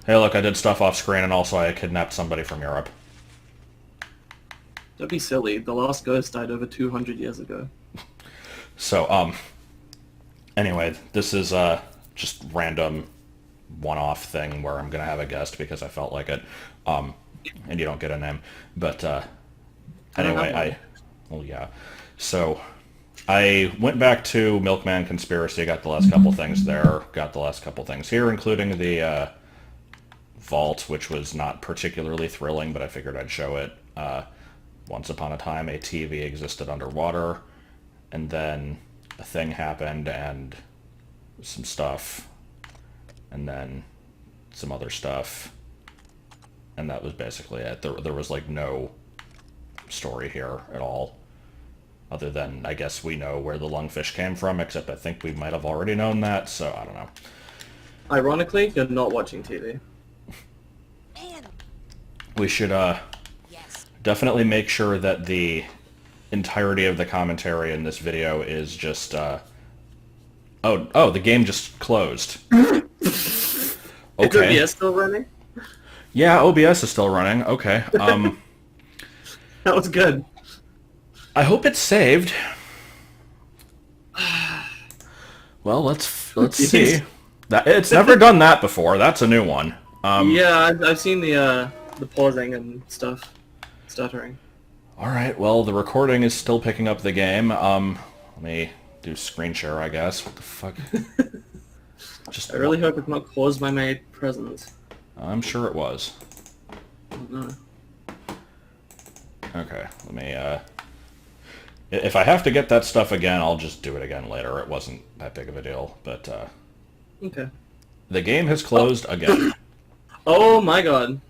Hey, look, I did stuff off screen, and also I kidnapped somebody from Europe. Don't be silly. The last ghost died over 200 years ago. So, anyway, this is just random one-off thing where I'm gonna have a guest because I felt like it. And you don't get a name, but I don't have anyway, one. well, yeah. So I went back to Milkman Conspiracy, got the last couple things there, got the last couple things here, including the vault, which was not particularly thrilling, but I figured I'd show it. Once upon a time, a TV existed underwater, and then a thing happened, and some stuff, and then some other stuff, and that was basically it. There was like no story here at all, other than I guess we know where the lungfish came from, except I think we might have already known that, so I don't know. Ironically, you're not watching TV. We should definitely make sure that the entirety of the commentary in this video is just oh, the game just closed. Is Okay. OBS still running? Yeah, OBS is still running. Okay. That was good. I hope it's saved. Well, let's see. That it's never done that before. That's a new one. Yeah, I've seen the pausing and stuff, stuttering. All right. Well, the recording is still picking up the game. Let me do screen share, I guess. What the fuck? Just I really hope it's not caused by my presence. I'm sure it was. I don't know. Okay. Let me if I have to get that stuff again, I'll just do it again later. It wasn't that big of a deal, but Okay. the game has closed again. Oh my god.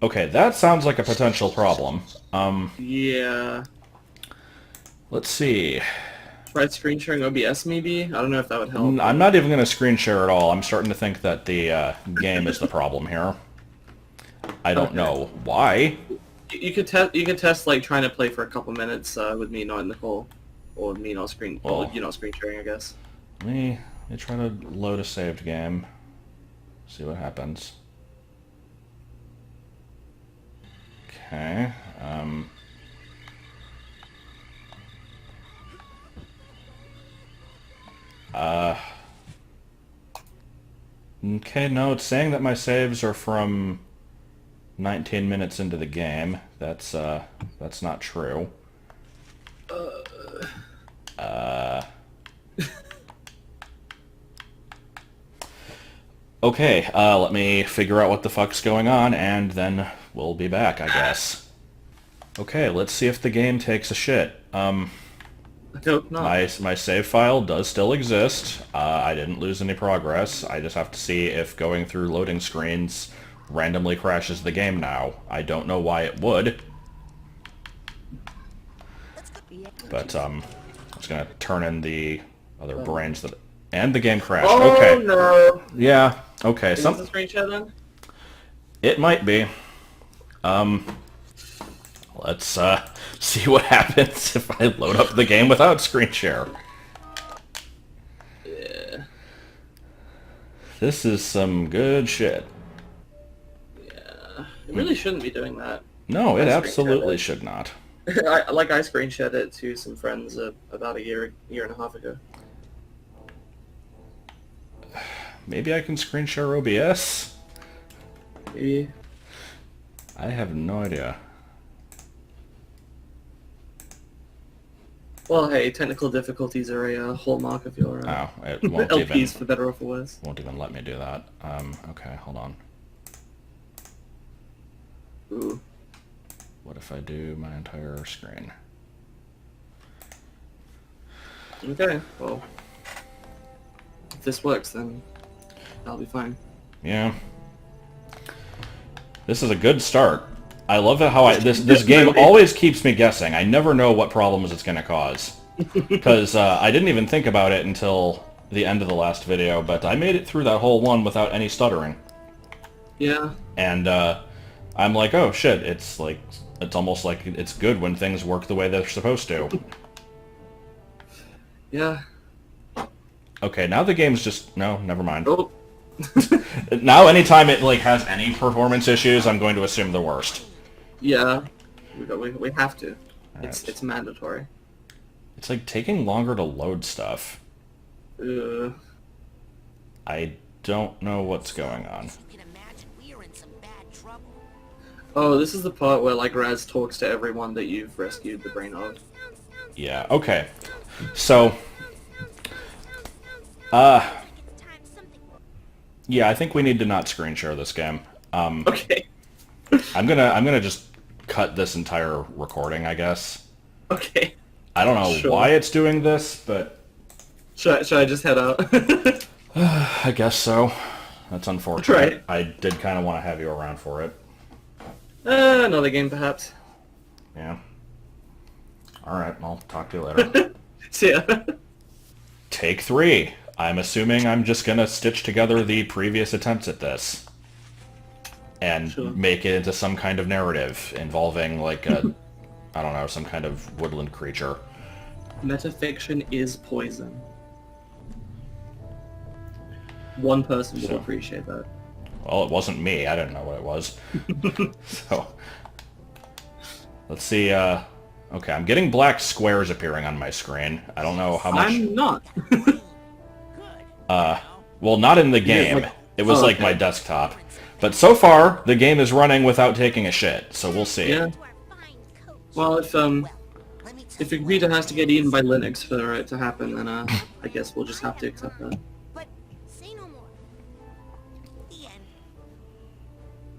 Okay, that sounds like a potential problem. Yeah. Let's see. Try screen sharing OBS maybe? I don't know if that would help. I'm not even going to screen share at all. I'm starting to think that the game is the problem here. I don't Okay. know why. You could test. You could test like trying to play for a couple minutes with me not in the call, or me not screen. Well, Well, you not screen sharing, I guess. let me try to load a saved game. See what happens. Okay. Uh. Okay, no, it's saying that my saves are from 19 minutes into the game. That's not true. Okay, let me figure out what the fuck's going on, and then we'll be back, I guess. Okay, let's see if the game takes a shit. I hope not. My save file does still exist. I didn't lose any progress. I just have to see if going through loading screens randomly crashes the game now. I don't know why it would. But, I'm just gonna turn in the other brains that... And the game crashed. Oh Okay. no! Yeah. Okay. Is this a screenshot then? It might be. Let's see what happens if I load up the game without screen share. Yeah. This is some good shit. Yeah. It really shouldn't be doing that. No, it I absolutely screenshot should not. it. I screenshot it to some friends about a year and a half ago. Maybe I can screen share OBS? Maybe. I have no idea. Well, hey, technical difficulties are a hallmark of your Oh, it won't LPs even for better or for worse. let me do that. Okay, hold on. Ooh. What if I do my entire screen? Okay, well, if this works, then I'll be fine. Yeah. This is a good start. I love it how this game always keeps me guessing. I never know what problems it's going to cause. Because I didn't even think about it until the end of the last video, but I made it through that whole one without any stuttering. Yeah. And I'm like, oh shit, it's almost like it's good when things work the way they're supposed to. Yeah. Okay, now the game's just... No, never mind. Oh. Now, anytime it like has any performance issues, I'm going to assume the worst. Yeah, we have to. Alright. It's mandatory. It's like taking longer to load stuff. I don't know what's going on. You can imagine we are in some bad trouble. Oh, this is the part where like Raz talks to everyone that you've rescued the brain of. Yeah. Okay. So. Yeah, I think we need to not screen share this game. Okay. I'm gonna just cut this entire recording, I guess. Okay. I don't know Sure. why it's doing this, but Should I just head out? I guess so. That's unfortunate. Right. I did kind of want to have you around for it. Another game, perhaps. Yeah. All right. I'll talk to you later. See ya. Take 3. I'm assuming I'm just gonna stitch together the previous attempts at this and Sure. make it into some kind of narrative involving like a, I don't know, some kind of woodland creature. Metafiction is poison. One person will So- appreciate that. Well, it wasn't me. I didn't know what it was. So, let's see. Okay, I'm getting black squares appearing on my screen. I don't know how much. I'm not. Well, not in the game. like- It was oh, like okay. my desktop. But so far, the game is running without taking a shit. So we'll see. Yeah. Well, if Let me tell the computer has to get eaten by Linux for it to happen, then I guess we'll just have to accept that. but say no more. The end.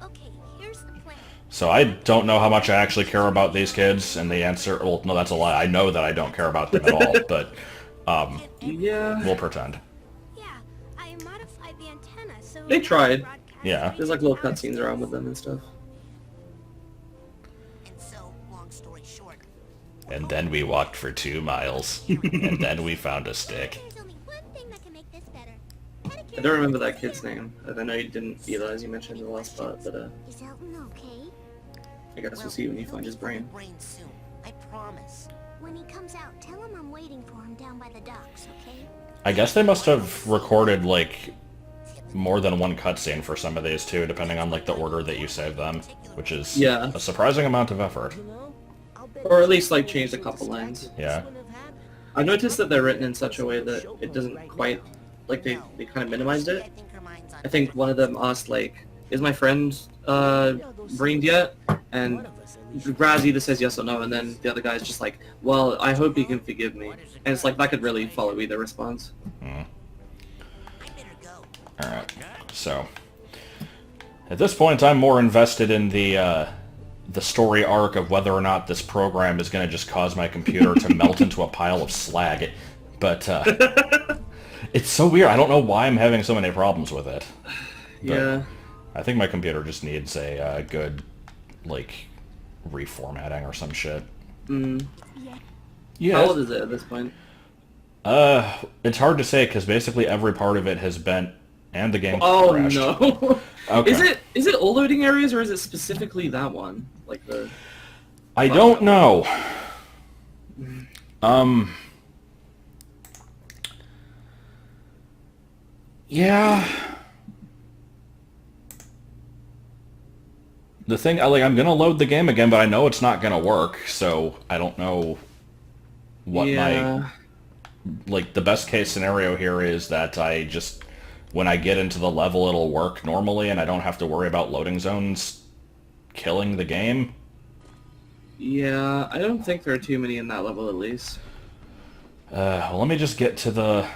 Okay, here's the plan. So I don't know how much I actually care about these kids, and the answer, well, no, that's a lie. I know that I don't care about them at all, but Yeah. we'll pretend. Yeah, I modified the antenna so They tried. broadcast Yeah. There's like little cutscenes around with them and stuff. And so, long story short, And then we walked for 2 miles, and then we found a stick. There's only one thing that can make this better. I don't remember that kid's name. I know you didn't either, as you mentioned in the last part, but Is Elton okay? I guess we'll see when you find his brain. brain soon. I promise. When he comes out, tell him I'm waiting for him down by the docks, okay? I guess they must have recorded, like, more than one cutscene for some of these, too, depending on, like, the order that you save them, which is Yeah. a surprising amount of effort. Or at least like changed a couple lines. Yeah. I've noticed that they're written in such a way that it doesn't quite, like they kind of minimized I it. think her mind's on. I think one of them asked like, is my friend brained yet? And Raz either says yes or no, and then the other guy's just like, well, I hope he can forgive me. And it's like, that could really follow either response. I better go. Alright, so... At this point, I'm more invested in the story arc of whether or not this program is going to just cause my computer to melt into a pile of slag. But, it's so weird. I don't know why I'm having so many problems with it. Yeah. I think my computer just needs a good, like, reformatting or some shit. Mm. Yeah. How old is it at this point? It's hard to say because basically every part of it has been, and the game Oh crashed. no. Okay. Is it all loading areas or is it specifically that one? Like the I don't know. Yeah. The thing, I'm gonna load the game again, but I know it's not gonna work, so I don't know what yeah. the best case scenario here is that I just, when I get into the level, it'll work normally, and I don't have to worry about loading zones killing the game. Yeah, I don't think there are too many in that level at least. Well, let me just get to the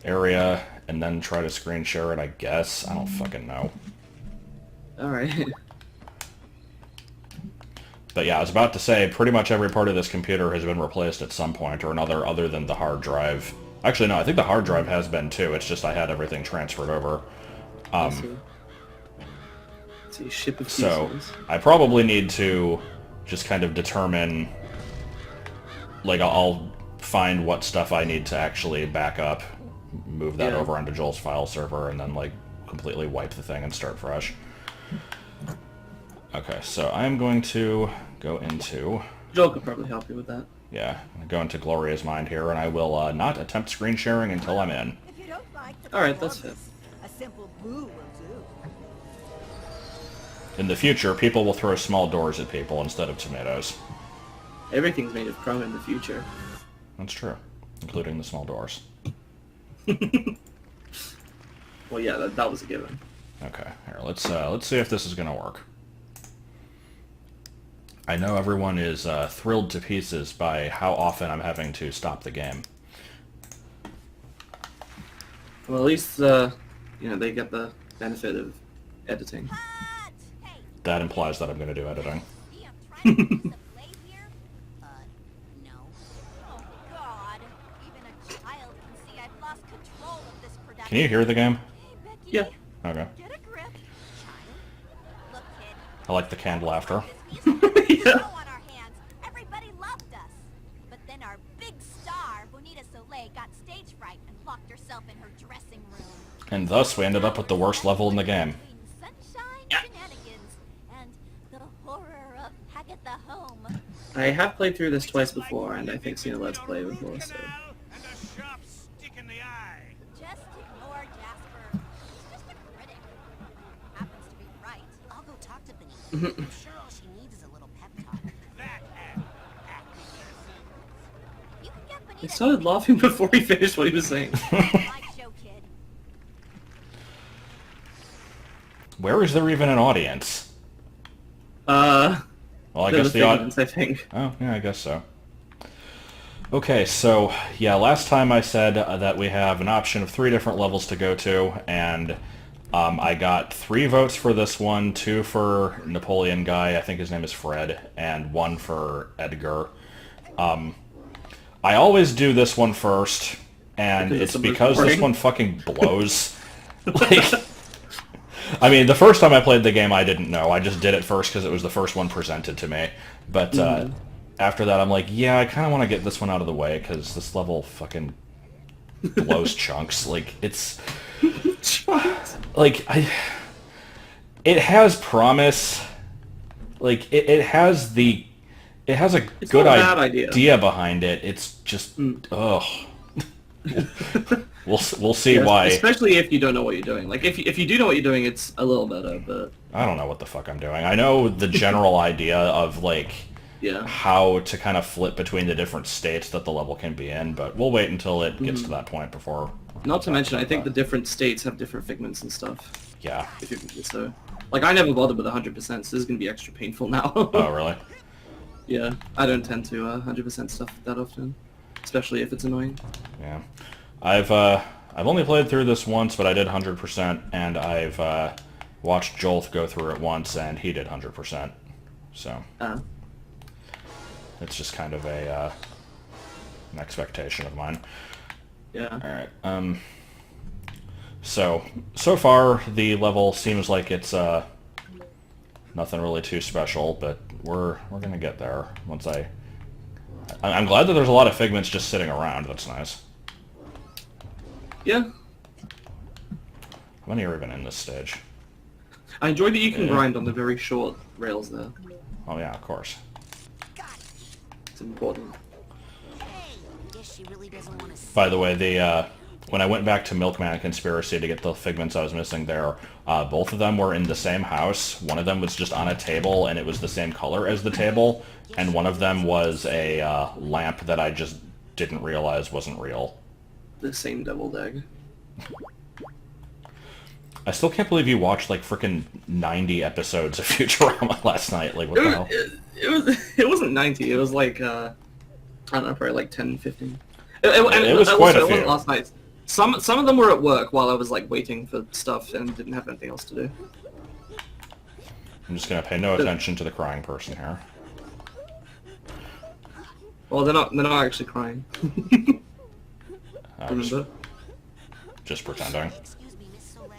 area and then try to screen share it, I guess. I don't fucking know. Alright. But yeah, I was about to say, pretty much every part of this computer has been replaced at some point or another, other than the hard drive. Actually, no, I think the hard drive has been too. It's just I had everything transferred over. Let's see, ship of So, pieces. I probably need to just kind of determine, like, I'll find what stuff I need to actually back up, move that Yeah. over onto Joel's file server, and then, like, completely wipe the thing and start fresh. Okay, so I'm going to go into, Joel could probably help you with that. yeah, go into Gloria's Mind here, and I will not attempt screen sharing until I'm in. If you don't like the Alright, that's fair. performance, a simple In the future, people will throw small doors at people instead of tomatoes. Everything's made of chrome in the future. That's true, including the small doors. Well, yeah, that was a given. Okay, here, let's see if this is gonna work. I know everyone is thrilled to pieces by how often I'm having to stop the game. Well, at least, you know, they get the benefit of editing. That implies that I'm gonna do editing. No. Oh God! Even a child can see I've lost control of this production. Can you hear the game? Hey, Becky, Yeah. Okay. get a grip. Child. Look, kid. I like the canned laughter. We had a Yeah. show on our hands. Everybody loved us. But then our big star, Bonita Soleil, got stage fright and locked herself in her dressing room. And thus we ended up with the worst level in the game. Between sunshine shenanigans and the horror of Hagatha Home. I have played through this twice before, and I think seen a Let's Play before, so... Just ignore Jasper. He's just a critic. Happens to be right. I'll go talk to Benita. I'm sure all she needs is a little pep talk. You can get I Bonita started laughing before he finished what he was saying. my show, kid. Where is there even an audience? Well, I They're guess the the audience. Figments, I think. Oh, yeah, I guess so. Okay, so, yeah, last time I said that we have an option of 3 different levels to go to, and I got 3 votes for this one, 2 for Napoleon guy, I think his name is Fred, and 1 for Edgar. I always do this one first, and Because it's it's the most because this boring. one fucking blows. Like, I mean, the first time I played the game, I didn't know. I just did it first because it was the first one presented to me. But after that, I'm like, yeah, I kind of want to get this one out of the way because this level fucking blows chunks. Like, it's... Like, it has promise. Like, it has the... It has a It's good not a bad idea. behind it. It's just... Ugh. We'll see Yeah, why. Especially if you don't know what you're doing. Like, if you do know what you're doing, it's a little better, but... I don't know what the fuck I'm doing. I know the general idea of, like, Yeah. how to kind of flip between the different states that the level can be in, but we'll wait until it gets to that point before... Not to mention, I think the different states have different figments and stuff. Yeah. If you so... Like, I never bothered with 100%, so this is going to be extra painful now. Oh, really? Yeah, I don't tend to 100% stuff that often. Especially if it's annoying. Yeah. I've only played through this once, but I did 100%, and I've watched Joel go through it once, and he did 100%. So it's just kind of an expectation of mine. Yeah. All right. So far the level seems like it's nothing really too special, but we're gonna get there once I'm glad that there's a lot of figments just sitting around. That's nice. Yeah. How many are even in this stage? I enjoy that you can Yeah. grind on the very short rails there. Oh yeah, of course. It's important. Hey, guess she really doesn't want to By the way, when I went back to Milkman Conspiracy to get the figments I was missing there, both of them were in the same house. One of them was just on a table, and it was the same color as the table, and one of them was a lamp that I just didn't realize wasn't real. The same deviled egg. I still can't believe you watched like frickin' 90 episodes of Futurama last night. Like, what the hell? It wasn't 90. It was like I don't know, probably like 10, 15. It was quite a It wasn't few. last night. Some of them were at work while I was like waiting for stuff and didn't have anything else to do. I'm just gonna pay no attention to the crying person here. Well, they're not actually crying. Remember? Just pretending. Excuse me, Miss Soleil.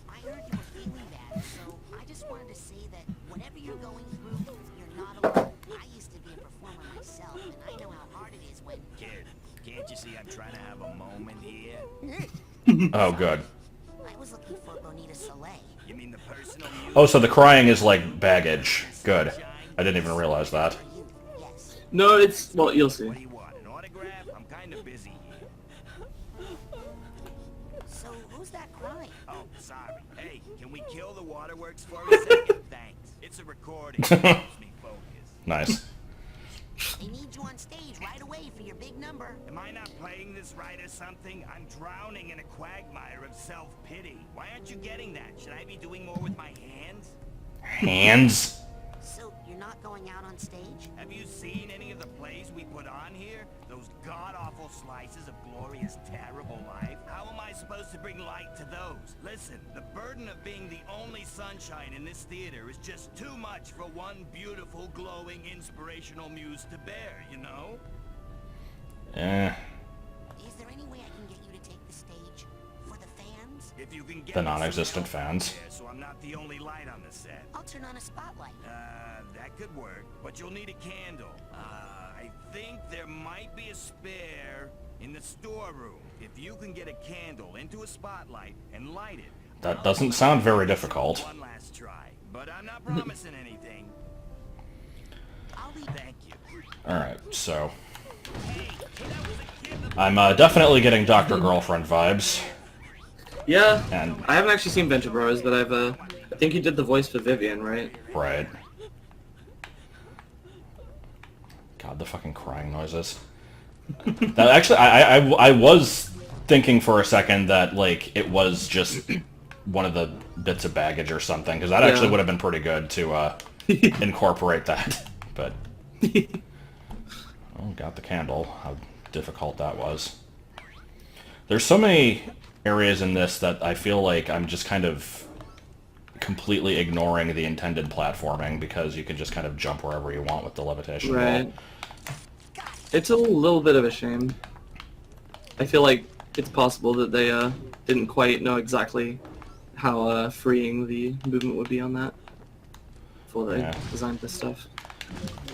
I heard you were feeling bad, so I just wanted to say that whatever you're going through, you're not alone. I used to be a performer myself, and I know how hard it is when... Kid, can't you see I'm trying to have a moment here? Oh, good. I was looking for Bonita Soleil. You mean the personal use? Oh, so the crying is like baggage. Good. I didn't even realize that. Yes. No, it's well, you'll see. What do you want, an autograph? I'm kind of busy here. So, who's that crying? Oh, sorry. kill the waterworks for a second? Thanks. It's a recording. It helps me focus. Nice. They need you on stage right away for your big number. Am I not playing this right or something? I'm drowning in a quagmire of self-pity. Why aren't you getting that? Should I be doing more with my hands? Hands? So, you're not going out on stage? Have you seen any of the plays we put on here? Those god-awful slices of glorious, terrible life? How am I supposed to bring light to those? Listen, the burden of being the only sunshine in this theater is just too much for one beautiful, glowing, inspirational muse to bear, you know? Eh. Is there any way I can get you to take the stage? For the fans? If you can get The me some non-existent help fans. there, so I'm not the only light on the set. I'll turn on a spotlight. That could work, but you'll need a candle. I think there might be a spare in the storeroom. If you can get a candle into a spotlight and light it. That doesn't sound very difficult. One last try, but I'm not promising anything. I'll leave. Thank you. Alright, so... Hey, that was a kid that I'm definitely getting Dr. Girlfriend vibes. Yeah, And, I haven't actually seen Venture Bros, but I think you did the voice for Vivian, right? right. God, the fucking crying noises. That actually, I was thinking for a second that, like, it was just one of the bits of baggage or something, because that actually Yeah. would have been pretty good to incorporate that. But, oh, got the candle. How difficult that was. There's so many areas in this that I feel like I'm just kind of completely ignoring the intended platforming, because you can just kind of jump wherever you want with the levitation Right. wall. It's a little bit of a shame. I feel like it's possible that they didn't quite know exactly how freeing the movement would be on that before they Yeah. designed this stuff.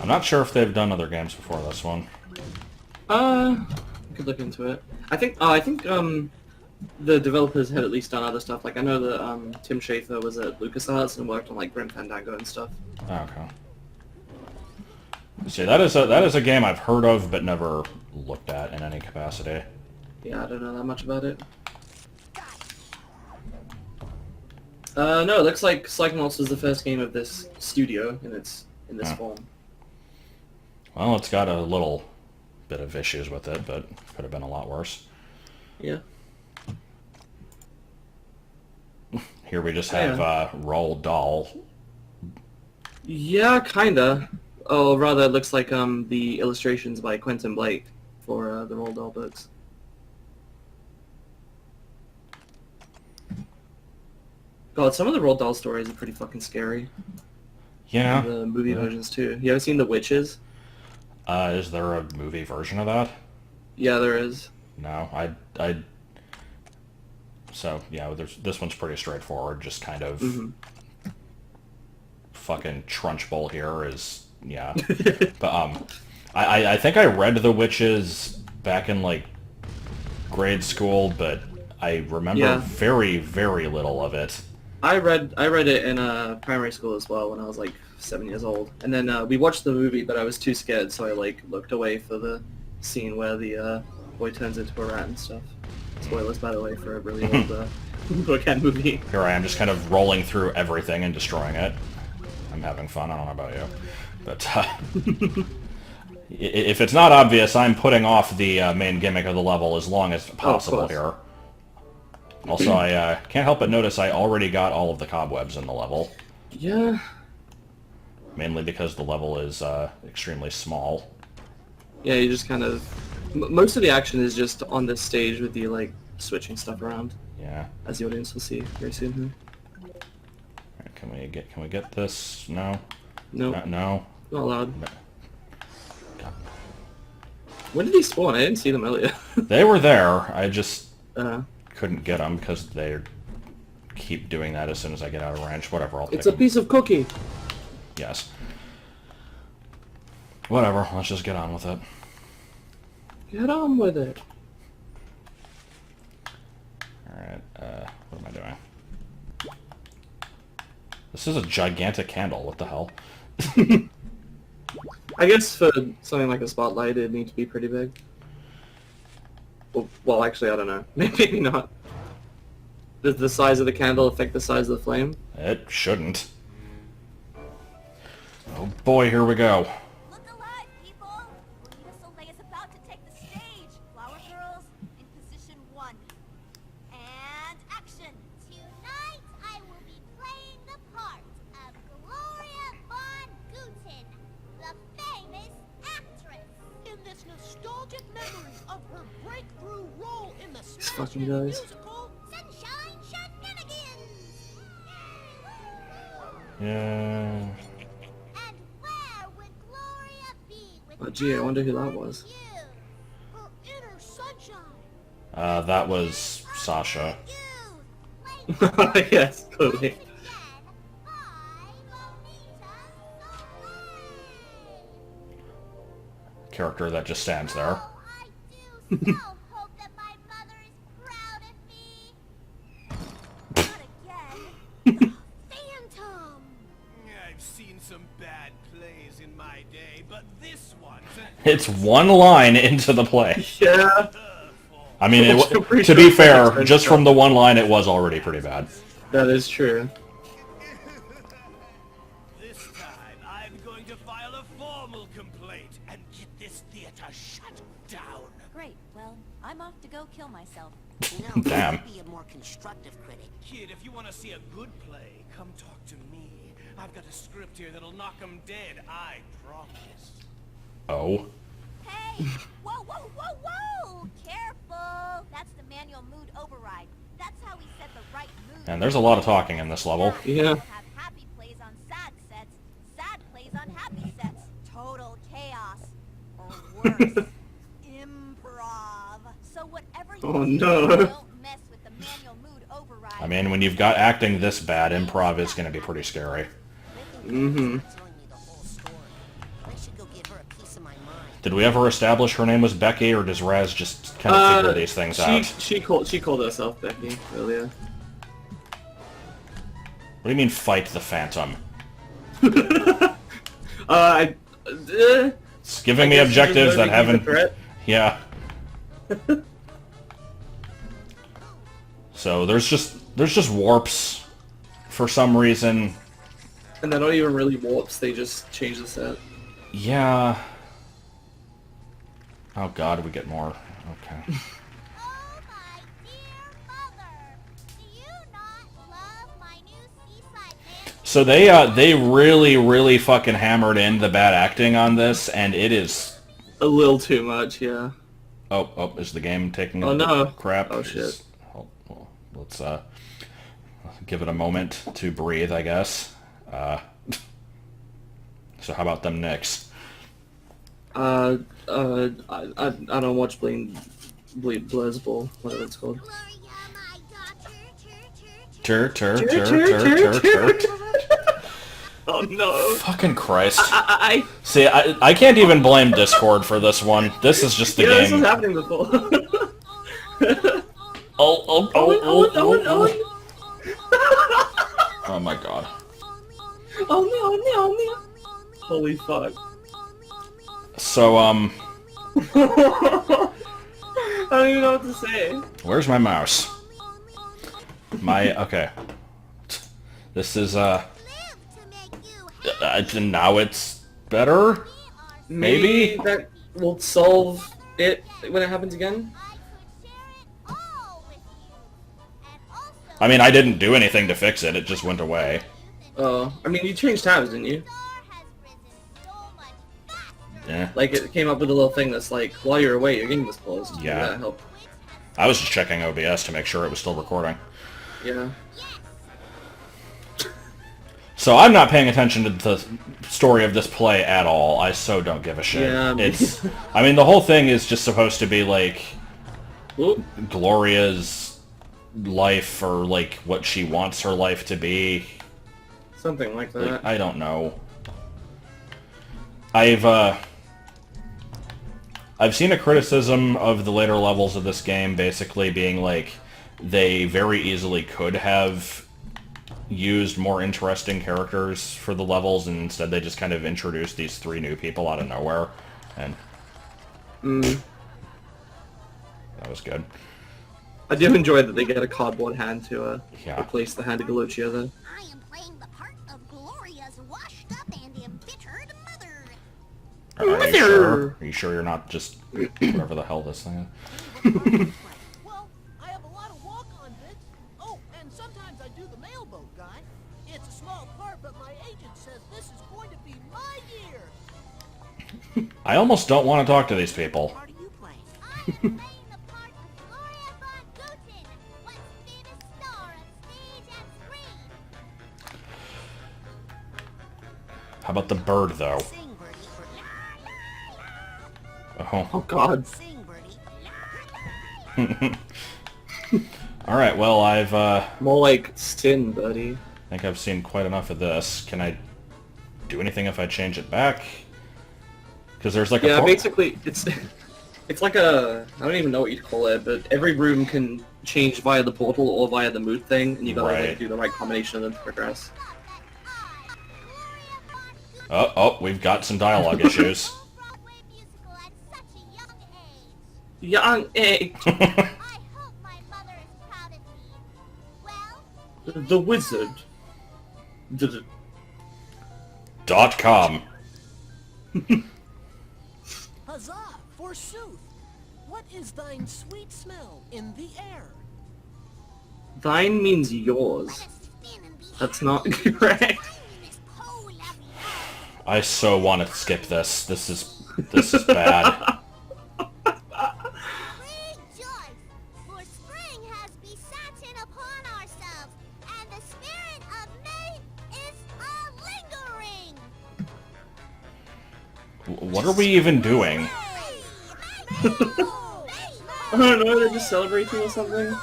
I'm not sure if they've done other games before this one. I could look into it. I think the developers had at least done other stuff. Like I know that Tim Schafer was at LucasArts and worked on like Grim Fandango and stuff. Okay. See, that is a game I've heard of but never looked at in any capacity. Yeah, I don't know that much about it. No, it looks like Psychonauts was the first game of this studio in this Huh. form. Well, it's got a little bit of issues with it, but could have been a lot worse. Yeah. Here we just have Roald Dahl. Yeah, kinda. Oh, rather, it looks like the illustrations by Quentin Blake for the Roald Dahl books. God, some of the Roald Dahl stories are pretty fucking scary. Yeah. The movie versions too. You ever seen The Witches? Is there a movie version of that? Yeah, there is. No, So yeah, this one's pretty straightforward. Just kind of fucking Trunchbull here is yeah. But I think I read The Witches back in like grade school, but I remember Yeah. very, very little of it. I read it in primary school as well when I was like 7 years old, and then we watched the movie, but I was too scared, so I like looked away for the scene where the boy turns into a rat and stuff. Spoilers, by the way, for a really old bookend movie. Here I am, just kind of rolling through everything and destroying it. I'm having fun. I don't know about you, but if it's not obvious, I'm putting off the main gimmick of the level as long as possible course. here. Also, I can't help but notice I already got all of the cobwebs in the level, Yeah. mainly because the level is extremely small. Yeah, you just kind of... most of the action is just on this stage with you, like, switching stuff around, Yeah. as the audience will see very soon here. Alright, can we get this? No. Nope, No. not allowed. God. When did he spawn? I didn't see them earlier. They were there. I just uh, couldn't get them because they keep doing that as soon as I get out of range. Whatever. I'll it's take a piece of cookie! them. Yes. Whatever. Let's just get on with it. Get on with it. Alright, what am I doing? This is a gigantic candle, what the hell? I guess for something like a spotlight, it'd need to be pretty big. Well, actually, I don't know. Maybe not. Does the size of the candle affect the size of the flame? It shouldn't. Oh boy, here we go. Look alive, people! Bonita Soleil is about to take the stage. Flower girls, in position 1. And action! Tonight, I will be playing the part of Gloria von Guten, the famous actress. In this nostalgic memory of her breakthrough role in the fucking smash-hit guys. musical Sunshine Shenanigans! Yeah. And where would Gloria be with Oh, gee, I wonder who that was. you? her inner sunshine. That was Sasha. You, played Yes, clearly. again by Bonita Soleil. Character that just stands there. Oh, I do so hope that my mother is proud of me. Not again. Phantom! I've seen some bad plays in my day, but this one's It's one line into the play. Yeah. I mean, I'm pretty to sure be it's fair, expensive. just from the one line, it was already pretty bad. That is true. This time, I'm going to file a formal complaint and get this theater shut down. Great. Well, I'm off to go kill myself. You know, Damn. I'd be a more constructive critic. Kid, if you want to see a good play, come talk to me. I've got a script here that'll knock 'em dead, I promise. Oh. Hey! Whoa, whoa, whoa, whoa! Careful! That's the manual mood override. That's how we set the right mood. And there's a lot of talking in this level. Yeah. We'll have happy plays on sad sets, sad plays on happy sets. Total chaos. Or worse, improv. So whatever you Oh, do, no. don't mess with the manual mood override. I mean, when you've got acting this bad, improv is going to be pretty scary. Mm-hmm. Telling me the whole story. I should go give her a piece of my mind. Did we ever establish her name was Becky, or does Raz just kind of figure these things out? She called herself Becky earlier. What do you mean, fight the Phantom? It's giving me I guess she's objectives that just noticing haven't... the threat. Yeah. So there's just warps for some reason. And they're not even really warps, they just change the set. Yeah. Oh god, we get more. Okay. Oh, my dear mother. Do you not love my new seaside man? So they really fucking hammered in the bad acting on this, and it is... A little too much, yeah. Oh, is the game taking a Oh, no. crap? Oh, shit. Well, let's give it a moment to breathe, I guess. So how about them Knicks? I don't watch Bleed Blizzball, whatever it's called. Gloria, my daughter. Tur. Oh no. Fucking Christ. I See, I can't even blame Discord for this one. This is just the yeah, this was game. happening before. Oh. Oh my god. Oh no. Holy fuck. So, I don't even know what to say. where's my mouse? Okay. This is, Live to make you happy. now it's better? Maybe? that will solve it when it happens again. I could share it all with you. And also, I mean, I didn't do anything to fix it, it just went away. Oh, I mean, you changed tabs, didn't you? star has risen so much faster. Yeah. Like, it came up with a little thing that's like, while you're away, your game was paused. Maybe Yeah. That helped. I was just checking OBS to make sure it was still recording. Yeah. So I'm not paying attention to the story of this play at all. I so don't give a shit. Yeah, me- I mean, the whole thing is just supposed to be like Oop. Gloria's life, or like what she wants her life to be. Something like that. Like, I don't know. I've seen a criticism of the later levels of this game basically being like they very easily could have used more interesting characters for the levels, and instead they just kind of introduced these 3 new people out of nowhere, and that was good. I do enjoy that they get a cardboard hand to Yeah. replace the hand of Galochia, though. I am playing the part of Gloria's washed-up and embittered mother. Are you sure? Are you sure you're not just whatever the hell this thing is? Well, I have a lot of walk-on bits. Oh, and sometimes I do the mailboat guy. It's a small part, but my agent says this is going to be my year. I almost don't want to talk to these people. What part are you playing? I am playing the part of Gloria von Guten, once famous star of stage and screen. How about the bird, though? Sing, birdie. Oh. Oh god. Sing, birdie. Alright, well, I More like Sin, buddy. think I've seen quite enough of this. Can I do anything if I change it back? Because there's like a... Yeah, basically, it's like a... I don't even know what you'd call it, but every room can change via the portal or via the mood thing, and you gotta Right. like, do the right combination of them to progress. Oh, we've got some dialogue issues. Broadway musical at such a young age. Young egg! I hope my mother is proud of me. Well, The wizard. .com. Huzzah, forsooth! What is thine sweet smell in the air? Thine means yours. let us spin and be That's happy. not correct. Time in this whole lovely earth. I so want to skip this. This is bad. Rejoice, for spring has besatten upon ourselves, and the spirit of May is a-lingering. What are we even doing? I don't know, they're just celebrating or something.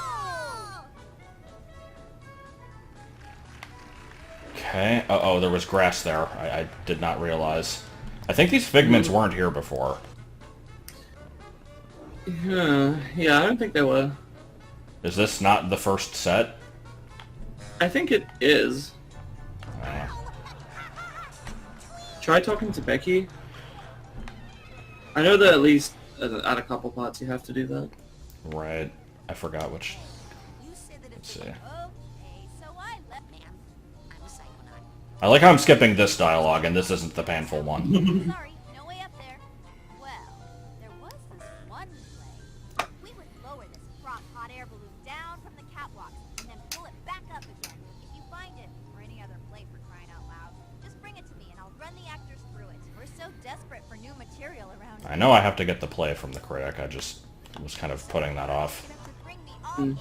Okay. Oh, there was grass there. I did not realize. I think these figments weren't here before. Yeah, I don't think they were. Is this not the first set? I think it is. Uh, Try talking to Becky. I know that at least at a couple parts you have to do that. right. I forgot which. You said that if Let's see. Okay, so I left. man, I'm a psychonaut. I like how I'm skipping this dialogue, and this isn't the painful one. Sorry, no way up there. Well, there was this one play. We would lower this frog hot air balloon down from the catwalks and then pull it back up again. If you find it, or any other play for crying out loud, just bring it to me and I'll run the actors through it. We're so desperate for new material around I know I have to get the play from the critic. I just was kind of putting that off. here to bring me all in.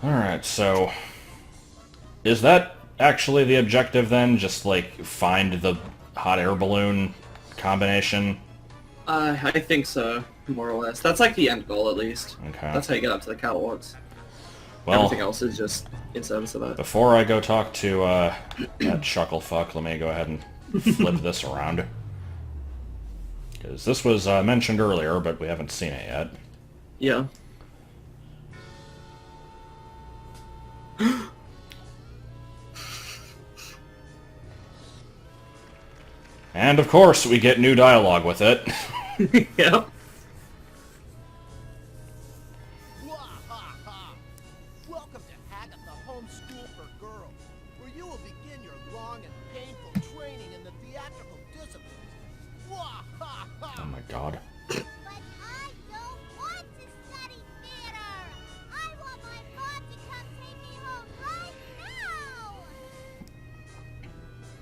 Alright, so... Is that actually the objective then? Just, like, find the hot air balloon combination? I think so, more or less. That's like the end goal, at least. Okay. That's how you get up to the catwalks. Well, Everything else is just in service of that. before I go talk to that chucklefuck, let me go ahead and flip this around. Because this was mentioned earlier, but we haven't seen it yet. Yeah. And of course, we get new dialogue with it. Yep. Wahaha! Welcome to Hagatha Home School for Girls, where you will begin your long and painful training in the theatrical disciplines. Wahaha! Oh my god. But I don't want to study theater. I want my mom to come take me home right now.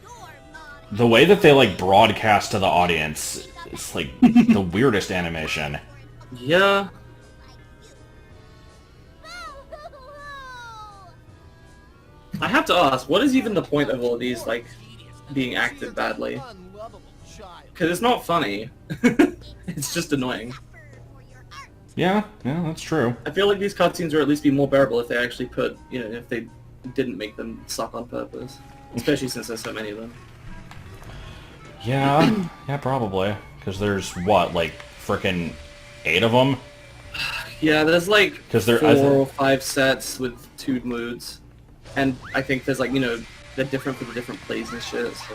Your mom The way that they, like, broadcast to the audience is, like, the weirdest animation. Yeah. I have to ask, what is even the point of all these, like, being acted badly? Unlovable child. Because it's not funny. It's just annoying. Yeah, that's true. I feel like these cutscenes would at least be more bearable if they actually put, you know, if they didn't make them suck on purpose. Especially since there's so many of them. Yeah, yeah, probably. Because there's, what, like, frickin' 8 of them? Yeah, there's like 'Cause there- 4 I thi- or 5 sets with 2 moods. And I think there's like, you know, they're different for the different plays and shit, so...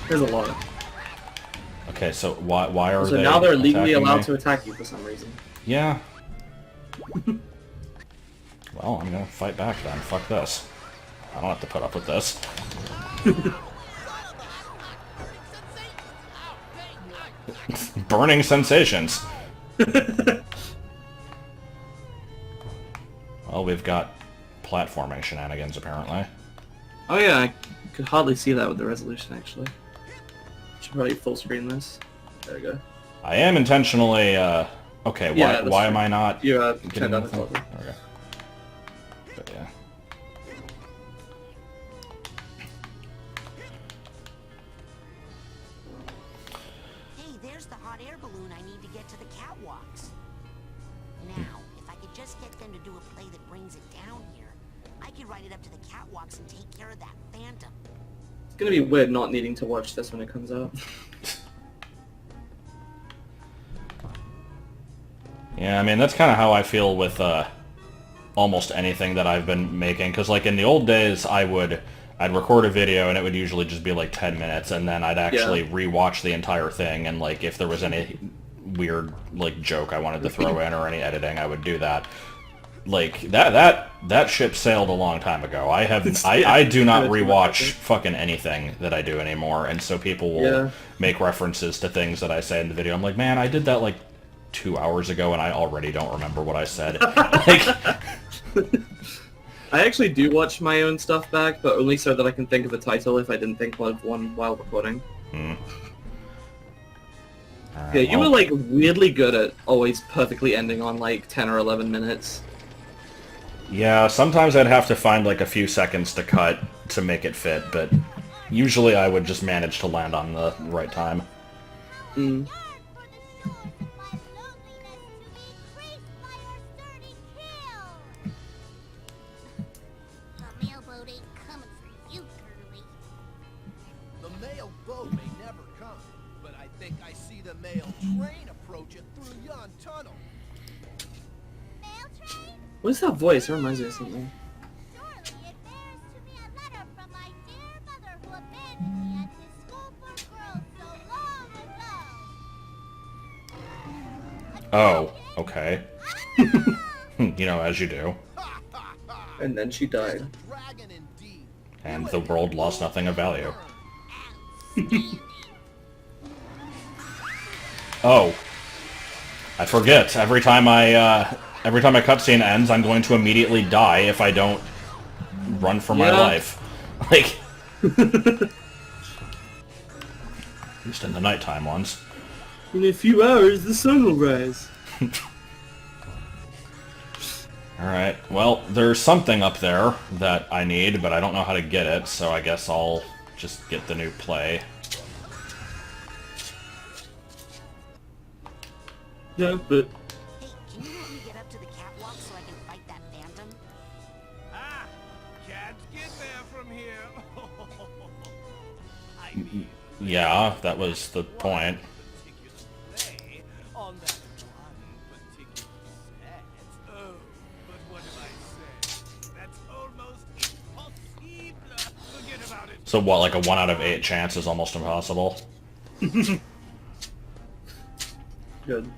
there's a lot. Okay, so why are So they now they're legally attacking allowed me? to attack you for some reason. Yeah. Well, I'm gonna fight back then. Fuck this. I don't have to put up with this. Burning sensations. Well, we've got platforming shenanigans, apparently. Oh yeah, I could hardly see that with the resolution, actually. Should probably full screen this. There we go. I am intentionally, okay, Yeah, why am true. I not You getting turned down the anything? quality. There we go. But yeah. Hey, there's the hot air balloon I need to get to the catwalks. Now, if I could just get them to do a play that brings it down here, I could ride it up to the catwalks and take care of that phantom. It's gonna be weird not needing to watch this when it comes out. Yeah, I mean, that's kind of how I feel with almost anything that I've been making. Because, like, in the old days, I'd record a video, and it would usually just be, like, 10 minutes, and then I'd actually rewatch the entire thing, and, like, if there was any weird, like, joke I wanted to throw in or any editing, I would do that. Like, that ship sailed a long time ago. I do not rewatch fucking anything that I do anymore, and so people will make references to things that I say in the video. I'm like, man, I did that, like, 2 hours ago, and I already don't remember what I said. Like, I actually do watch my own stuff back, but only so that I can think of a title if I didn't think of one while recording. Alright, Yeah, you well, were like weirdly good at always perfectly ending on like 10 or 11 minutes. yeah, sometimes I'd have to find like a few seconds to cut to make it fit, but usually I would just manage to land on the right time. Mm. The mailboat ain't coming for you, Curly. The mail boat may never come, but I think I see the mail train approaching through yon tunnel. Mail train? What is that voice? It reminds me of something. Surely it bears to me a letter from my dear mother who abandoned me at his school for girls so long ago. Oh, okay. You know, as you do. And then she died. Dragon indeed. And the world lost nothing of value. Oh. I forget. Every time a cutscene ends, I'm going to immediately die if I don't run for my Yeah. life. Like... At least in the nighttime ones. In a few hours, the sun will rise. Alright, well, there's something up there that I need, but I don't know how to get it, so I guess I'll just get the new play. Yeah, but Hey, can you help me get up to the catwalk so I can fight that phantom? Ah, can't get there from here. I mean, Yeah, that was the point. particular play on that one particular set. Oh, but what have I said? That's almost impossible. Forget about it. So what, like a 1 out of 8 chance is almost impossible? good.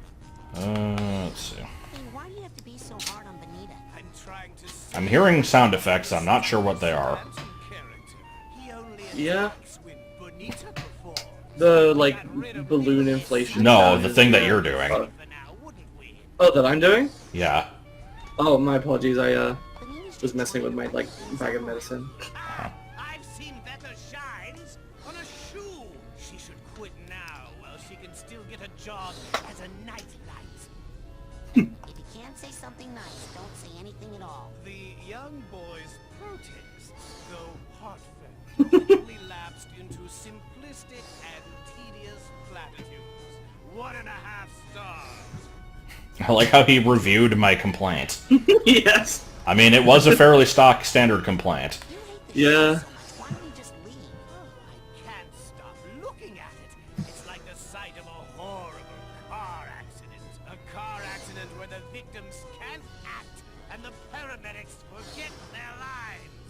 Let's see. Hey, why do you have to be so hard on Benita? I'm trying to see I'm hearing sound effects, I'm not sure what they are. Phantom character. He only Yeah. attacks when Bonita performs. The like balloon inflation. No, sound the is- thing that you're doing. Oh. For now, wouldn't we? Oh, that I'm doing? Yeah. Oh, my apologies. I Benita's was just messing with trying my to like bag of medicine. I've seen better shines on a shoe. She should quit now while she can still get a job as a nightlight. If you can't say something nice, don't say anything at all. The young boy's protests, though heartfelt, quickly lapsed into simplistic and tedious platitudes. 1.5 stars. I like how he reviewed my complaint. Yes. I mean, it was a fairly stock standard complaint. You hate the Yeah. show so much. Why don't you just leave? I can't stop looking at it. It's like the sight of a horrible car accident. A car accident where the victims can't act and the paramedics forget their lines.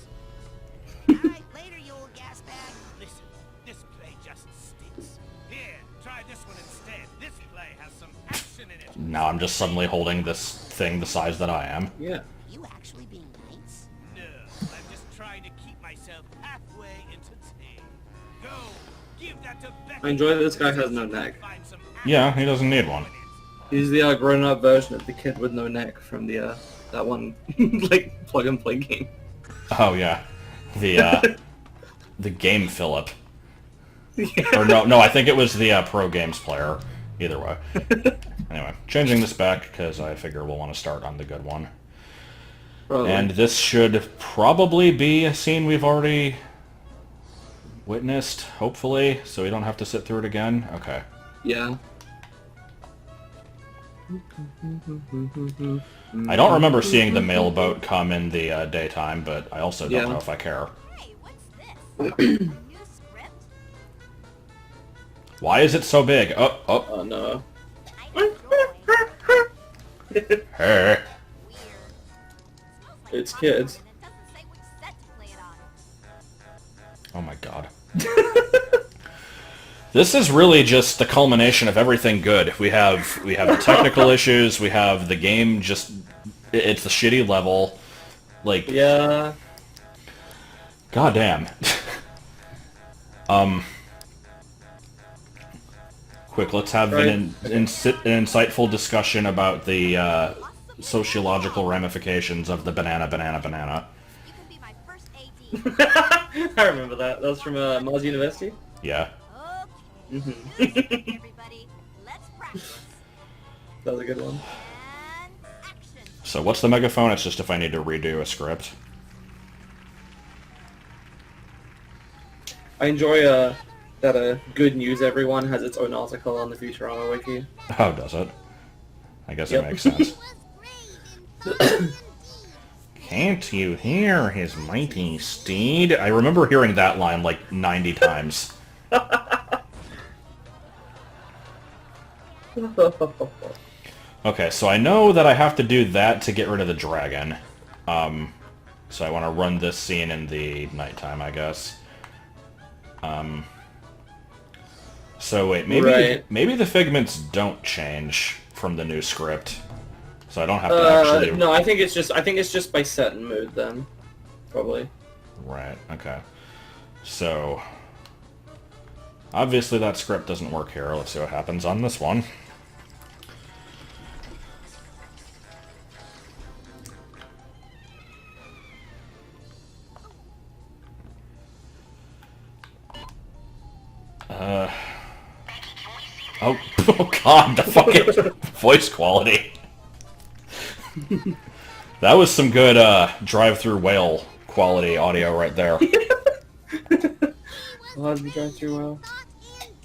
Alright, later, you old gas bag. Listen, this play just stinks. Here, try this one instead. This play has some action Now I'm just suddenly holding this thing the size that I am. Yeah. You actually being nice? No, I'm just trying to keep myself halfway entertained. Go, give that to Becky. I enjoy that this guy has no neck. Find some Yeah, he doesn't need one. He's the grown-up version of the kid with no neck from the that one like plug-and-play game. Oh yeah, the game Philip. Or no, I think it was the Pro Games player. Either way. Anyway, changing this back because I figure we'll want to start on the good one. Probably. And this should probably be a scene we've already witnessed, hopefully, so we don't have to sit through it again. Okay. Yeah. I don't remember seeing the mail boat come in the daytime, but I also don't Yeah. know if I care. Hey, what's this? New script? Why is it so big? Oh, Oh no. I enjoy. hey. Weird. Smells like It's popcorn, kids. and it doesn't say which set to play it on. Oh my god. This is really just the culmination of everything good. We have the technical issues, we have the game just... It's a shitty level. Like, Yeah. goddamn. Quick, let's have an insightful discussion about the sociological ramifications of the banana. You can be my first AD. I remember that. That was from Mars University. Yeah. Okay. Mhm. New script, everybody. Let's practice. That was a good one. And action. So what's the megaphone? It's just if I need to redo a script. I enjoy that Good News Everyone has its own article on the Futurama wiki. Oh, does it? I guess Yep. it makes sense. Was great and fun indeed. Can't you hear his mighty steed? I remember hearing that line like 90 times. Okay, so I know that I have to do that to get rid of the dragon. So I want to run this scene in the nighttime, I guess. So wait, maybe Right. maybe the figments don't change from the new script, so I don't have to actually. No, I think it's just by set and mood then, probably. Right. Okay. So obviously that script doesn't work here. Let's see what happens on this one. Oh, oh god, the fucking voice quality. That was some good drive-through whale quality audio right there. Oh, did you drive through well? Not indeed.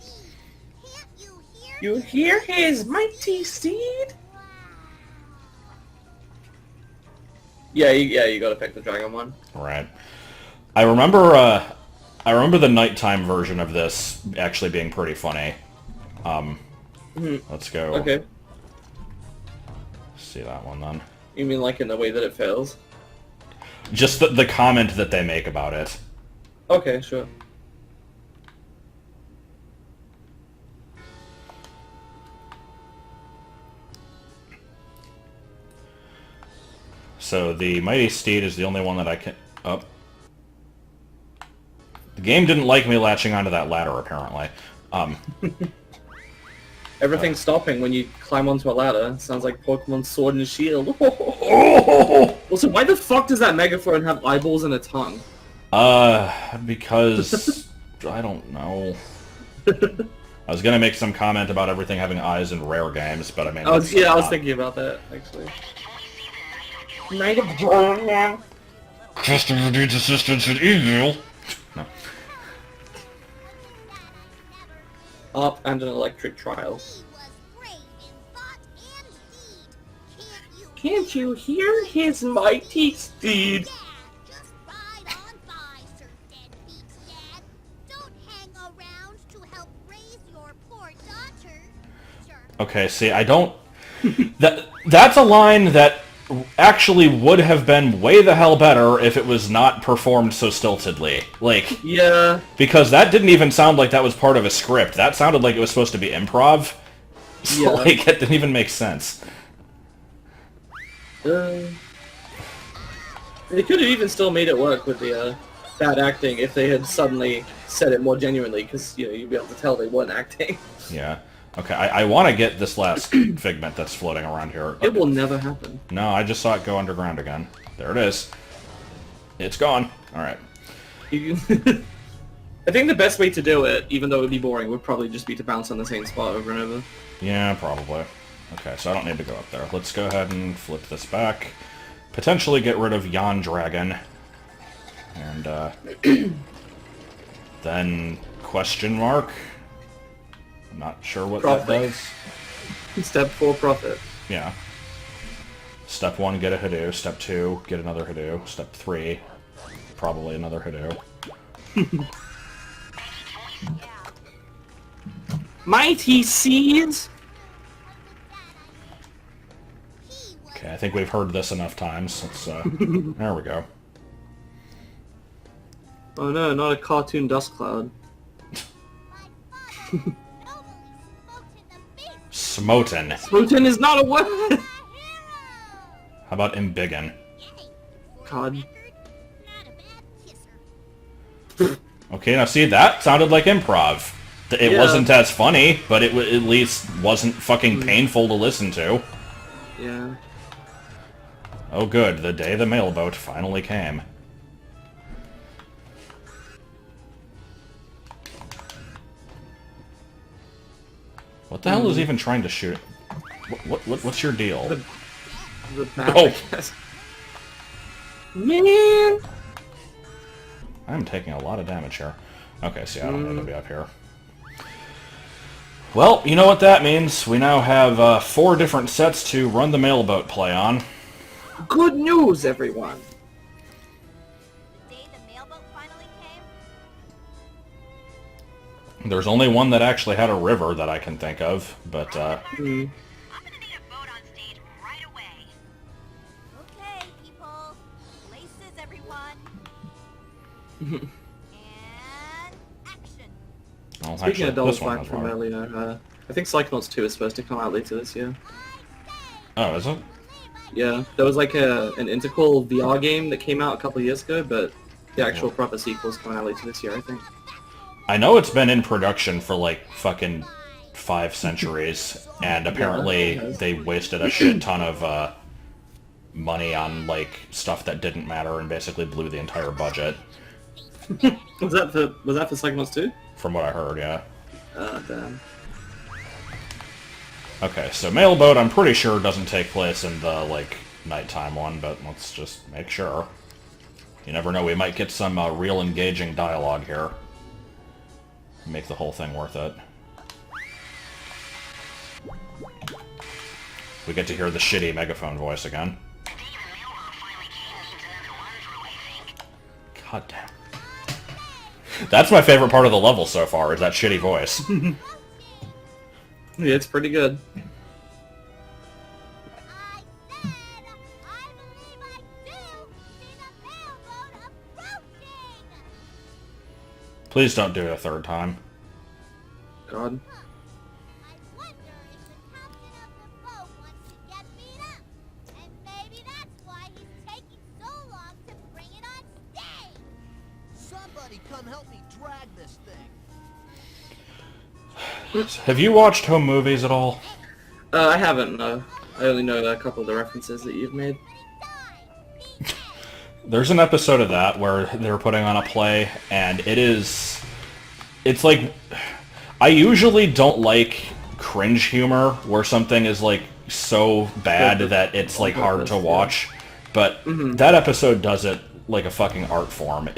Can't you hear? You hear his mighty steed? Yeah, you gotta pick the dragon one. Right. I remember the nighttime version of this actually being pretty funny. Let's go. Okay. See that one then. You mean like in the way that it fails? Just the comment that they make about it. Okay, sure. So the Mighty Steed is the only one that I can... Oh. The game didn't like me latching onto that ladder, apparently. Everything's stopping when you climb onto a ladder. Sounds like Pokemon Sword and Shield. Oh! Also, why the fuck does that megaphone have eyeballs and a tongue? Because... I don't know. I was gonna make some comment about everything having eyes in rare games, but I mean... I was that's thinking about that, actually. Night of Dawn. Customer needs assistance in evil. No. Up and an electric trial. He was great in thought and deed. Can't you hear his mighty steed? Dad, just ride on by, Sir Deadbeat's dad. Don't hang around to help raise your poor daughter. Sure. Okay, see, I don't... That's a line that actually would have been way the hell better if it was not performed so stiltedly. Like, Yeah. because that didn't even sound like that was part of a script. That sounded like it was supposed to be improv. Yeah. Like, it didn't even make sense. They could have even still made it work with the bad acting if they had suddenly said it more genuinely, because you'd be able to tell they weren't acting. Yeah. Okay, I want to get this last figment that's floating around here. It will never happen. No, I just saw it go underground again. There it is. It's gone. Alright. I think the best way to do it, even though it would be boring, would probably just be to bounce on the same spot over and over. Yeah, probably. Okay, so I don't need to go up there. Let's go ahead and flip this back. Potentially get rid of Yon Dragon. And, then question mark? I'm not sure what that Profit. does. Step 4, profit. Yeah. Step 1, get a Hadoo. Step 2, get another Hadoo. Step 3, probably another Hadoo. Mighty Seas? Okay, I think we've heard this enough times. Let's, there we go. Oh no, not a cartoon dust cloud. Smoten. Smoten is not a word! How about embiggen? God. Okay, now see, that sounded like improv. It Yeah. wasn't as funny, but it at least wasn't fucking painful to listen to. Yeah. Oh good, the day the mailboat finally came. What the hell is even trying to shoot? What's your deal? The back, Oh. I guess. Man! I'm taking a lot of damage here. Okay, see, I don't need to be up here. Well, you know what that means. We now have 4 different sets to run the mailboat play on. Good news, everyone! The day the mailboat finally came, There's only one that actually had a river that I can think of, but, I'm gonna need a boat on stage right away. Okay, people. Places, everyone. And action. well, Speaking actually, of Double this one Flash has from water. earlier, I think Psychonauts 2 is supposed to come out later this year. Oh, is it? Yeah, there was like an Intercal VR game that came out a couple of years ago, but the actual proper sequel is coming out later this year, I think. I know it's been in production for like fucking 5 centuries, and apparently they wasted a shit ton of money on like stuff that didn't matter and basically blew the entire budget. Was that for Psychonauts 2? From what I heard, yeah. Damn. Okay, so Mailboat I'm pretty sure doesn't take place in the, like, nighttime one, but let's just make sure. You never know, we might get some real engaging dialogue here. Make the whole thing worth it. We get to hear the shitty megaphone voice again. God damn. That's my favorite part of the level so far, is that shitty voice. Yeah, it's pretty good. I said, I believe I do see the mailboat approaching. Please don't do it a third time. God. I wonder if the captain of the boat wants to get beat up. And maybe that's why he's taking so long to bring it on stage. Somebody come help me drag this thing. Have you watched home movies at all? I haven't, no. I only know a couple of the references that you've made. There's an episode of that where they're putting on a play, and it's like, I usually don't like cringe humor where something is like so bad that it's like hard to watch, but that episode does it like a fucking art form.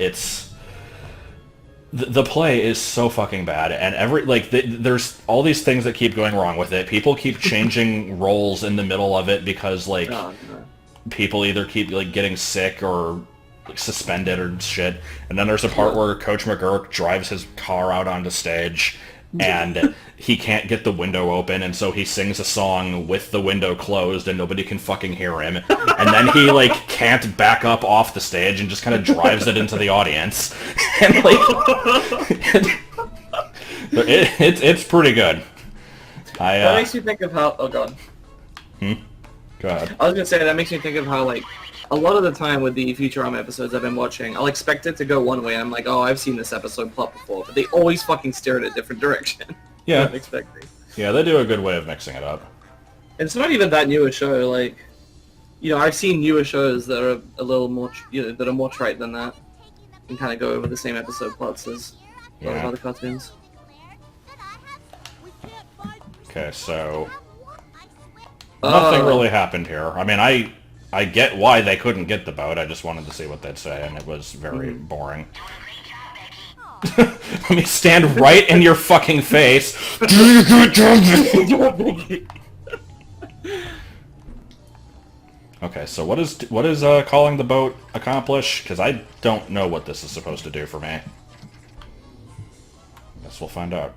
The play is so fucking bad, and there's all these things that keep going wrong with it. People keep changing roles in the middle of it because like Oh, no. people either keep like getting sick or like, suspended or shit. And then there's a part where Coach McGurk drives his car out onto stage and he can't get the window open, and so he sings a song with the window closed and nobody can fucking hear him. And then he like can't back up off the stage and just kind of drives it into the audience. And like it's pretty good. That makes me think of how. Oh god. Go ahead. I was gonna say that makes me think of how like a lot of the time with the Futurama episodes I've been watching, I'll expect it to go one way. I'm like, oh, I've seen this episode plot before, but they always fucking steer it a different direction. Yeah. I'm expecting. Yeah, they do a good way of mixing it up. And it's not even that new a show. Like, you know, I've seen newer shows that are a little more, that are more trite than that, and kind of go over the same episode plots as a lot of other cartoons. Okay, so nothing really happened here. I mean, I get why they couldn't get the boat. I just wanted to see what they'd say, and it was very boring. Let me stand right in your fucking face. Okay, so what is calling the boat accomplish? Because I don't know what this is supposed to do for me. Guess we'll find out.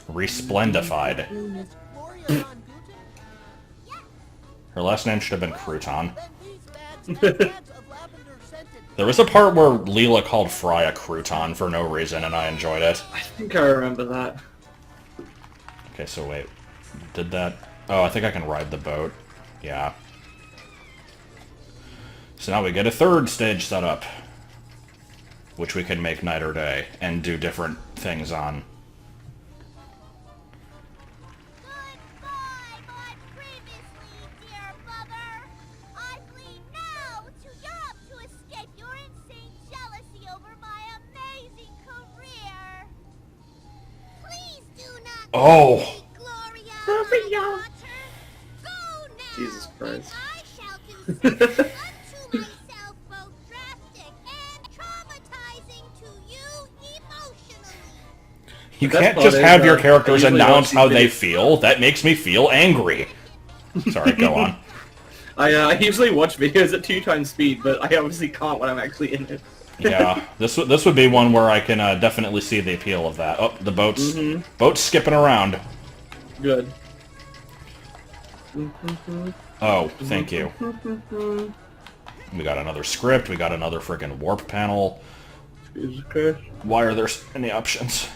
Resplendified. Her last name should have been Crouton. There was a part where Leela called Fry a crouton for no reason, and I enjoyed it. I think I remember that. Okay, so wait. Did that... Oh, I think I can ride the boat. Yeah. So now we get a third stage setup, which we can make night or day, and do different things on. Goodbye, my previously dear mother. I flee now to Europe to escape your insane jealousy over my amazing career. Please do not Oh! leave me, Gloria, my daughter. Go now, Jesus Christ. and I shall do something unto myself both drastic and traumatizing to you emotionally. You That's can't about just it, have your I characters usually announce watch how these they videos. feel. That makes me feel angry. Sorry, go on. I usually watch videos at 2x speed, but I obviously can't when I'm actually in it. Yeah, this would be one where I can definitely see the appeal of that. Oh, the boat's skipping around. Good. Oh, thank you. We got another script. We got another freaking warp panel. Jesus Christ. Why are there so many options?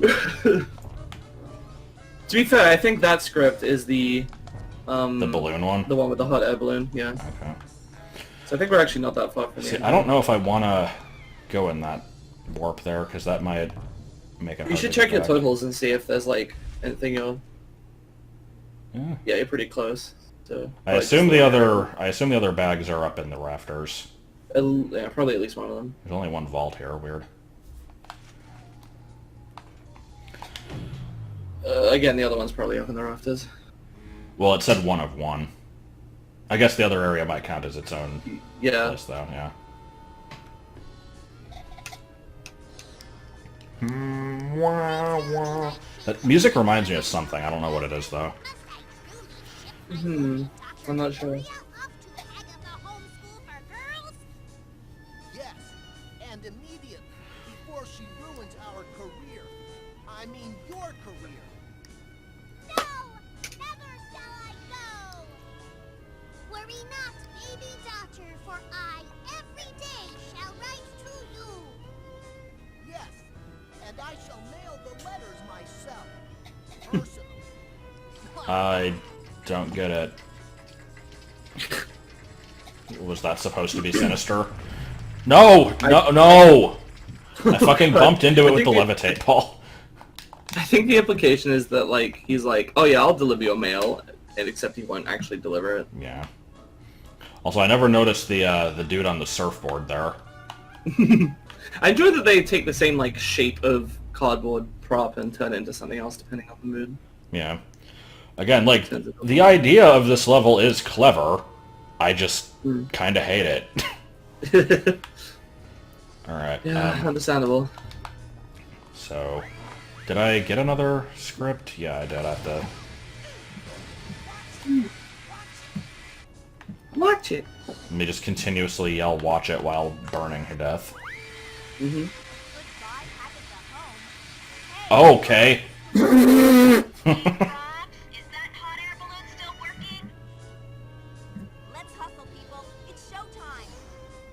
To be fair, I think that script is the balloon one? the one with the hot air balloon, yeah. Okay. So I think we're actually not that far from the See, end. I don't know if I want to go in that warp there, because that might make it You hard should to get check your back. totals and see if there's like anything you're... Yeah. Yeah, you're pretty close. So I assume the other bags are up in the rafters. Yeah, probably at least one of them. There's only one vault here. Weird. Again, the other one's probably up in the rafters. Well, it said one of one. I guess the other area might count as its own Yeah. place, though. Yeah. That music reminds me of something. I don't know what it is, though. I'm not sure. Up to the head of the homeschool for girls? Yes, and immediately, before she ruins our career. I mean your career. No! Never shall I go! Worry not, baby daughter, for I every day shall write to you. Yes, and I shall mail the letters myself. Personally. I don't get it. Was that supposed to be sinister? No! No! No! I fucking bumped into it with the levitate ball. I think the implication is that like he's like, oh yeah, I'll deliver your mail, and except he won't actually deliver it. Yeah. Also, I never noticed the dude on the surfboard there. I enjoy that they take the same like shape of cardboard prop and turn it into something else depending on the mood. Yeah. Again, like, the idea of this level is clever. I just kind of hate it. Alright. Yeah, understandable. So, did I get another script? Yeah, I did. I have to... Watch it. Let me just continuously yell, watch it, while burning to death. Goodbye, habits at home. Okay. Is that hot air balloon still working? Let's hustle, people. It's showtime.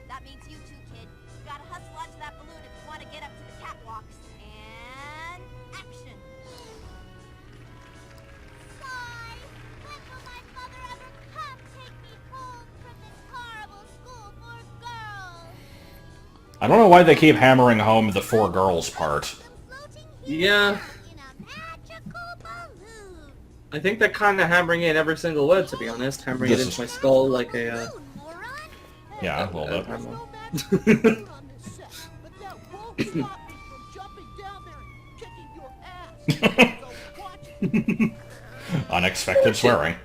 That means you too, kid. You gotta hustle onto that balloon if you want to get up to the catwalks. And action. Sigh. When will my mother ever come take me home from this horrible school for girls? I don't know why they keep hammering home the 4 girls part. I'm floating here Yeah, in a magical balloon. I think they're kind of hammering in every single word, to be honest. Hammering This it into is- my skull like a, Balloon, moron. Yeah, a little bit. There's no magic balloon on this set, but that won't stop me from jumping down there and kicking your ass. So watch it. Unexpected swearing.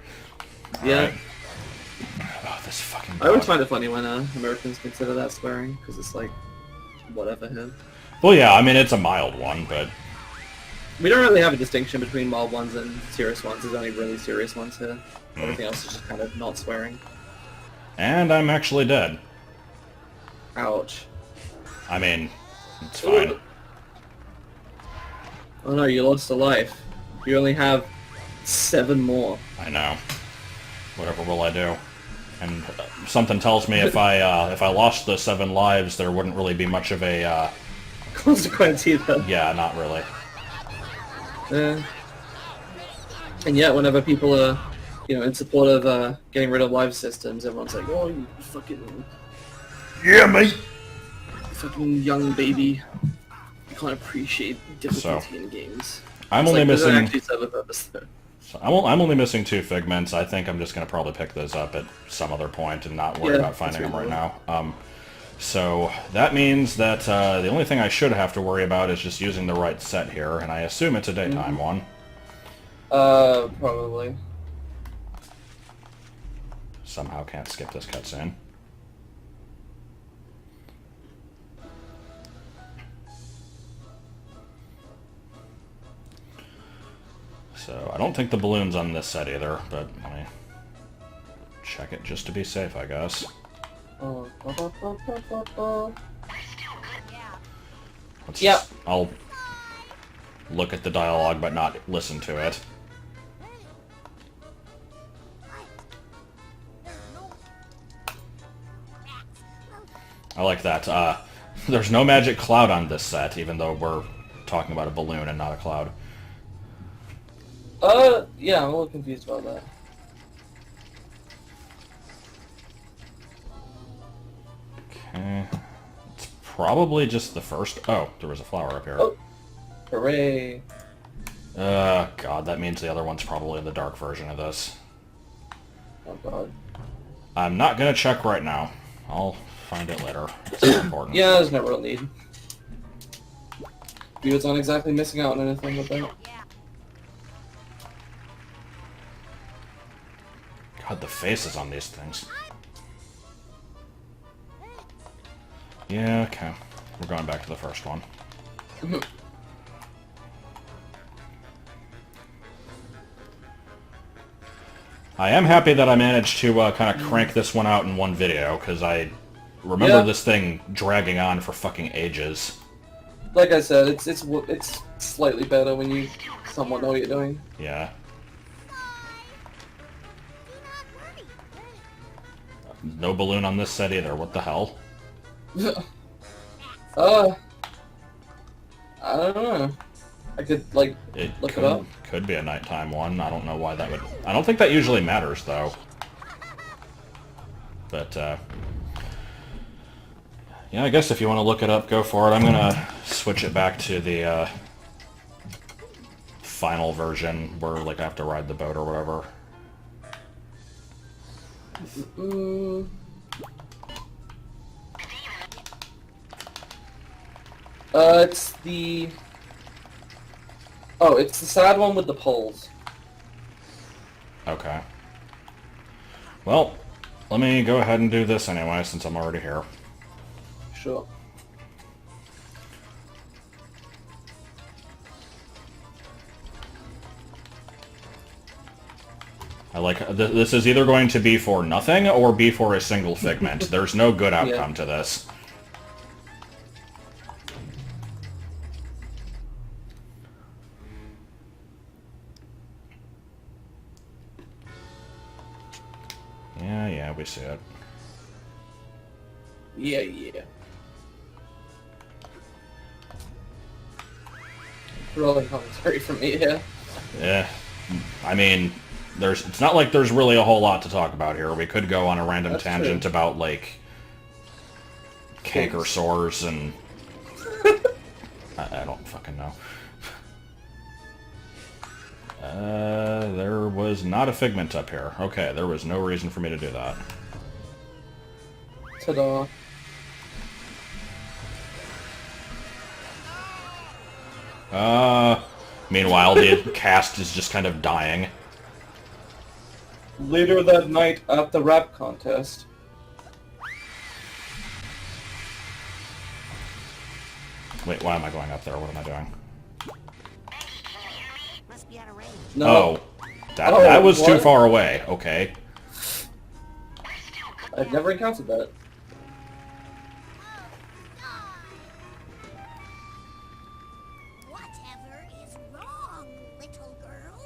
Yeah. Alright. Oh, this fucking I always dog. find it funny when Americans consider that swearing, because it's like, whatever here. Well, yeah, I mean, it's a mild one, but... We don't really have a distinction between mild ones and serious ones. There's only really serious ones here. Everything else is just kind of not swearing. And I'm actually dead. Ouch. I mean, it's fine. Oh no, you lost a life. You only have 7 more. I know. Whatever will I do? And something tells me if I lost the 7 lives, there wouldn't really be much of a, Consequence either. yeah, not really. And yet, whenever people are, in support of getting rid of live systems, everyone's like, "Oh, you fucking, Yeah, mate! fucking young baby, you can't appreciate difficulty in games." I'm It's only like, they don't missing... actually serve a purpose there. I'm only missing 2 figments. I think I'm just going to probably pick those up at some other point and not worry Yeah, about finding them that's right now. So that means that the only thing I should have to worry about is just using the right set here, and I assume it's a daytime one. Probably. Somehow can't skip this cutscene. So I don't think the balloon's on this set either, but let me check it just to be safe, I guess. Let's Yep. I'll look at the dialogue but not listen to it. I like that. There's no magic cloud on this set, even though we're talking about a balloon and not a cloud. Yeah, I'm a little confused about that. Okay. It's probably just the first... Oh, there was a flower up here. Oh. Hooray. God, that means the other one's probably the dark version of this. Oh god. I'm not gonna check right now. I'll find it later. It's not important. Yeah, there's no real need. Viewers aren't exactly missing out on anything with that. Yeah. God, the faces on these things. Yeah, okay. We're going back to the first one. I am happy that I managed to kind of crank this one out in one video, because I remember Yeah. this thing dragging on for fucking ages. Like I said, it's slightly better when you somewhat know what you're doing. Yeah. No balloon on this set either. What the hell? I don't know. I could, like, It look could, it up. could be a nighttime one. I don't know why that would... I don't think that usually matters, though. But, yeah, I guess if you want to look it up, go for it. I'm gonna switch it back to the, final version, where, like, I have to ride the boat or whatever. It's the... Oh, it's the sad one with the poles. Okay. Well, let me go ahead and do this anyway, since I'm already here. Sure. I like... This is either going to be for nothing, or be for a single figment. There's no good outcome to this. Yeah, we see it. Yeah. Rolling commentary from me, yeah. Yeah, I mean, it's not like there's really a whole lot to talk about here. We could go on a random That's tangent true. about, like, cake or sores and... I don't fucking know. There was not a figment up here. Okay, there was no reason for me to do that. Ta-da. Meanwhile, the cast is just kind of dying. Later that night at the rap contest. Wait, why am I going up there? What am I doing? Must be out of range. No. Oh, that Oh, was too what? far away. Okay. I've never encountered that. Whatever is wrong, little girl?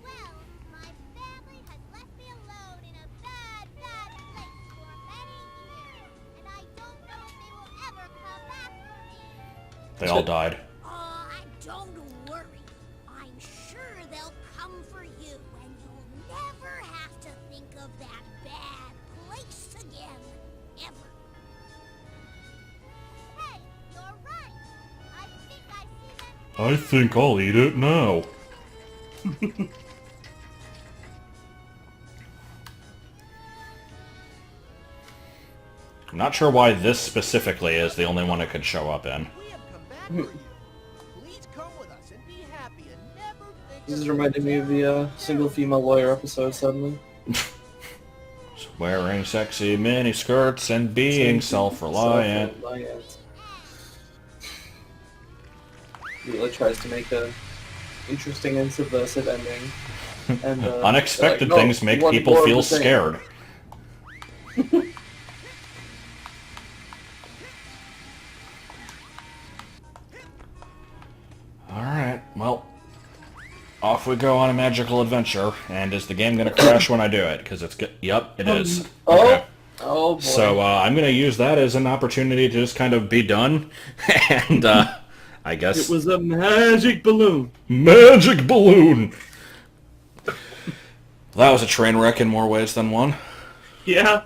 Well, my family has left me alone in a bad place for many years, and I don't know if they will ever come back for me. They all died. Oh, don't worry. I'm sure they'll come for you, and you'll never have to think of that bad place again, ever. Hey, you're right. I think I see them. I think I'll eat it now. I'm not sure why this specifically is the only one it could show up in. We have come back for you. Please come with us and be happy and never think This is of reminding me of the single female lawyer episode suddenly. Wearing sexy mini skirts and being self-reliant. Leela tries to make a interesting and subversive ending. And, Unexpected they're like, "No, things make you want people more of feel the same." scared. Alright, well, off we go on a magical adventure. And is the game going to crash when I do it? Because it's good. Yep, it is. Okay. Oh boy. So I'm going to use that as an opportunity to just kind of be done. And I guess... It was a magic balloon. Magic balloon! That was a train wreck in more ways than one. Yeah.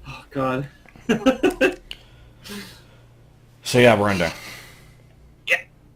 Oh god. So yeah, we're ending.